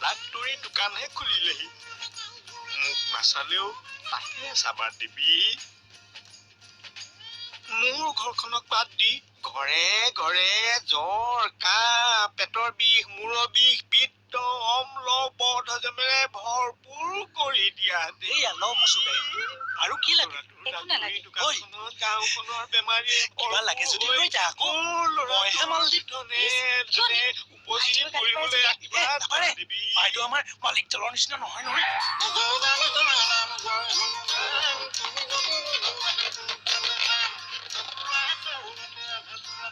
ডাক্তৰী দোকানহে খুলিলেহি মোক নাচালেও তাহে চাবাৰ দিবি মোৰ ঘৰখনক বাদ দি ঘৰে ঘৰে জ্বৰ কাহ পেটৰ বিষ মূৰৰ বিষ পিত্ত অম্ল বদহজমেৰে ভৰপূৰ কৰি দিয়া এই আলো মচুদাই আৰু কি লাগে একো নালাগে দোকানখনত গাঁওখনৰ বেমাৰীয়ে কিবা লাগে যদি লৈ যা আকৌ মইহে মাল দিম উপযোগী কৰিবলৈ কিবা নাপাৰে দিবি বাইদেউ আমাৰ মালিক জলৰ নিচিনা নহয় নহয়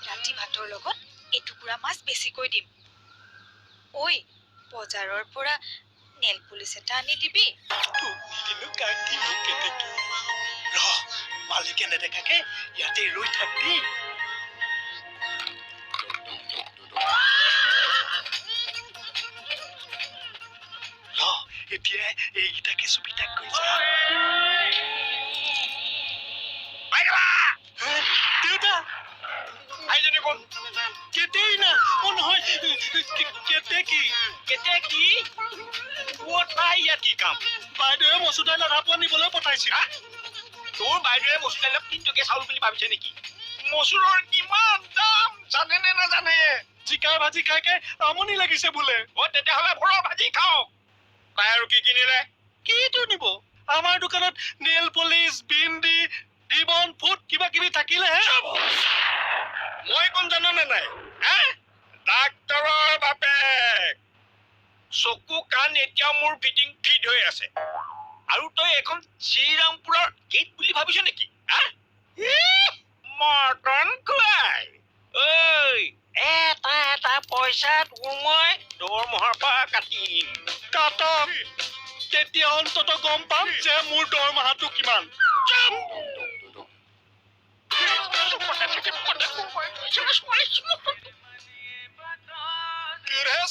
ৰাতি ভাতৰ লগত এটুকুৰা মাছ বেছিকৈ দিম ঐ বজাৰৰ পৰা নেল পুলিচ এটা আনি দিবি মালিকে নেদেখাকে ইয়াতে ৰৈ থাকি এতিয়া এইকেইটাকে চুপিটাক কৈছা দেউতা আইজনী কোন কেতেই না অ নহয় কেতে কি ক'ত পাই ইয়াত কি কাম বাইদেৱে মচুদাই লৰা পোৱা নিবলৈ পঠাইছিল তোৰ বাইদেৱে মচুৰ দাইলত 3 টকীয়া চাউল বুলি ভাবিছে নেকি মচুৰৰ কিমান দাম জানে নে নাজানে জিকাৰ ভাজি খাইকে আমনি লাগিছে বোলে তেতিয়াহ'লে ভৰৰ ভাজি খাওক তাই আৰু কি কিনিলে কিটো নিব আমাৰ দোকানত nail polish bindi ribbon foot কিবা কিবি থাকিলেহে মই কোন জানো নে নাই ডাক্তৰৰ বাপেক চকু কাণ এতিয়া মোৰ ফিটিং ফিট হৈ আছে আৰু তই এখন শ্ৰীৰামপুৰৰ গেট বুলি ভাবিছ নেকি মৰ্টন খুৱাই ঐ এটা এটা পইচা তোৰ মই দৰমহাৰ পৰা কাটিম কাটক তেতিয়া অন্তত গম পাম যে মোৰ দৰমহাটো কিমান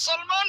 সলমান